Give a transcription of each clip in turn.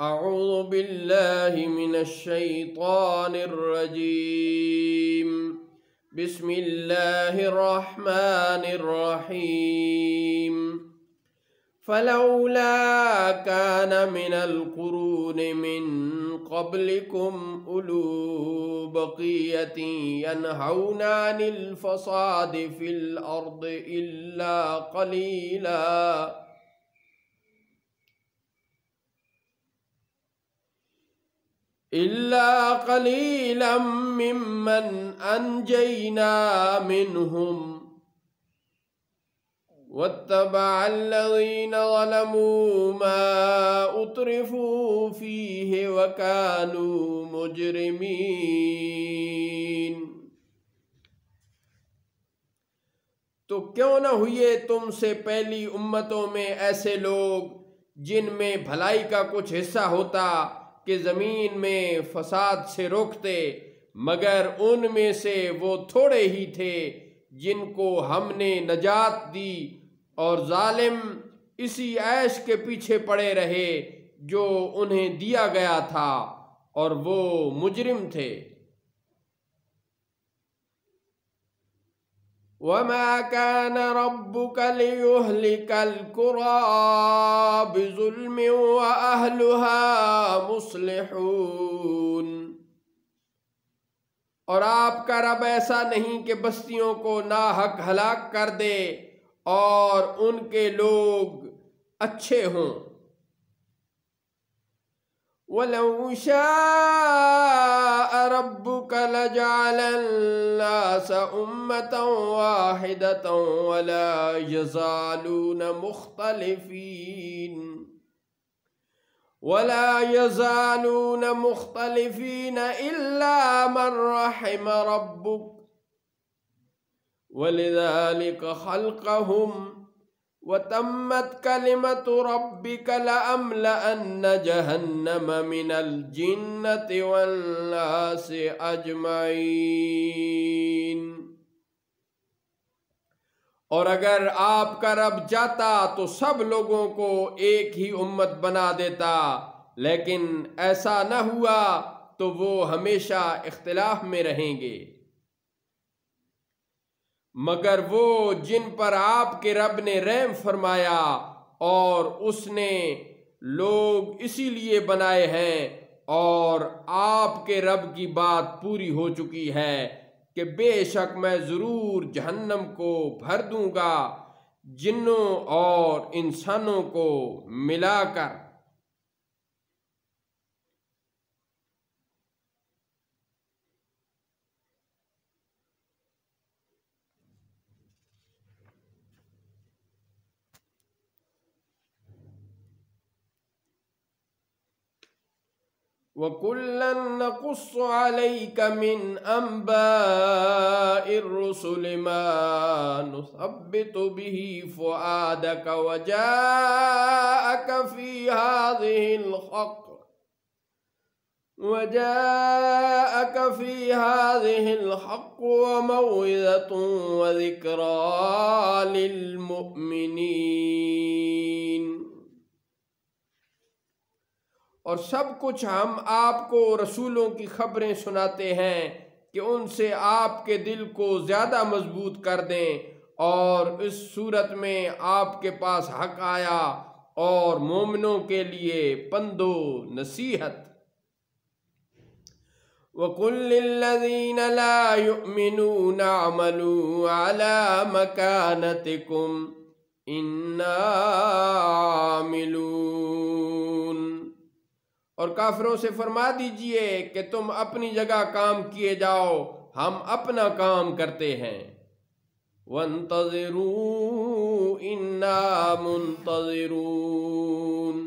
اعوذ باللہ من الشیطان الرجیم بسم اللہ الرحمن الرحیم فلولا كان من القرون من قبلكم أولو بقية ينهون عن الفساد في الأرض إلا قليلا ممن أنجينا منهم واتبع الذين ظلموا ما أترفوا فيه وكانوا مجرمين۔ تو کیوں نہ ہوئے تم سے پہلی امتوں میں ایسے لوگ جن میں بھلائی کا کچھ حصہ ہوتا کہ زمین میں فساد سے روکتے، مگر ان میں سے وہ تھوڑے ہی تھے جن کو ہم نے نجات دی، اور ظالم اسی عیش کے پیچھے پڑے رہے جو انہیں دیا گیا تھا، اور وہ مجرم تھے۔ وَمَا كَانَ رَبُّكَ لِيُهْلِكَ الْقُرَىٰ بِظُلْمٍ وَأَهْلُهَا مُصْلِحُونَ۔ اور آپ کا رب ایسا نہیں کہ بستیوں کو ناحق ہلاک کر دے اور ان کے لوگ اچھے ہوں۔ وَلَوْ شَاءَ رَبُّكَ لَجَعَلَ النَّاسَ أُمَّةً وَاحِدَةً وَلَا يَزَالُونَ مُخْتَلِفِينَ إِلَّا مَنْ رَحِمَ رَبُّكَ وَلِذَلِكَ خَلَقَهُمْ وَتَمَّتْ كَلِمَةُ رَبِّكَ لَأَمْلَأَنَّ جَهَنَّمَ مِنَ الْجِنَّةِ وَالنَّاسِ أَجْمَعِينَ۔ اور اگر آپ کا رب چاہتا تو سب لوگوں کو ایک ہی امت بنا دیتا، لیکن ایسا نہ ہوا تو وہ ہمیشہ اختلاف میں رہیں گے۔ مگر وہ جن پر آپ کے رب نے رحم فرمایا، اور اس نے لوگ اسی لیے بنائے ہیں، اور آپ کے رب کی بات پوری ہو چکی ہے کہ بے شک میں ضرور جہنم کو بھر دوں گا جنوں اور انسانوں کو ملا کر۔ وَكُلًّا نَّقُصُّ عَلَيْكَ مِنْ أَنْبَاءِ الرُّسُلِ مَا نُثَبِّتُ بِهِ فُؤَادَكَ وَجَاءَكَ فِي هَٰذِهِ الْحَقُّ وَمَوْعِظَةٌ وَذِكْرَىٰ لِلْمُؤْمِنِينَ۔ اور سب کچھ ہم آپ کو رسولوں کی خبریں سناتے ہیں کہ ان سے آپ کے دل کو زیادہ مضبوط کر دیں، اور اس صورت میں آپ کے پاس حق آیا اور مومنوں کے لیے پند و نصیحت۔ وَقُل لِّلَّذِينَ لَا يُؤْمِنُونَ اعْمَلُوا عَلَىٰ مَكَانَتِكُمْ إِنَّا عَامِلُونَ۔ اور کافروں سے فرما دیجئے کہ تم اپنی جگہ کام کیے جاؤ، ہم اپنا کام کرتے ہیں۔ وَانتَظِرُوا إِنَّا مُنتَظِرُونَ۔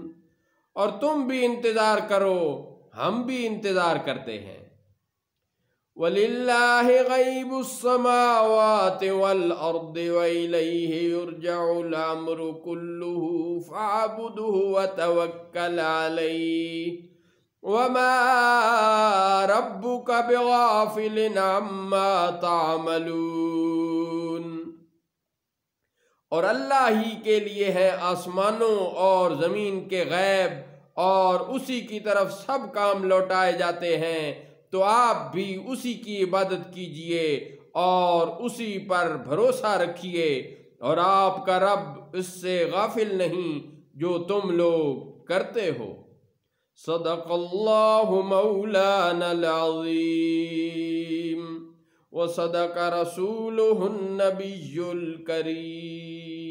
اور تم بھی انتظار کرو، ہم بھی انتظار کرتے ہیں۔ وَلِلَّهِ غَيْبُ السَّمَاوَاتِ وَالْأَرْضِ وَإِلَيْهِ يُرْجَعُ الْأَمْرُ كُلُّهُ فَاعْبُدْهُ وَتَوَكَّلْ عَلَيْهِ وَمَا رَبُّكَ بِغَافِلٍ عَمَّا تَعْمَلُونَ۔ اور اللہ ہی کے لیے ہے آسمانوں اور زمین کے غیب، اور اسی کی طرف سب کام لوٹائے جاتے ہیں، تو آپ بھی اسی کی عبادت کیجئے اور اسی پر بھروسہ رکھیے، اور آپ کا رب اس سے غافل نہیں جو تم لوگ کرتے ہو۔ صدق اللہ مولانا العظیم وصدق رسولہ النبی الکریم۔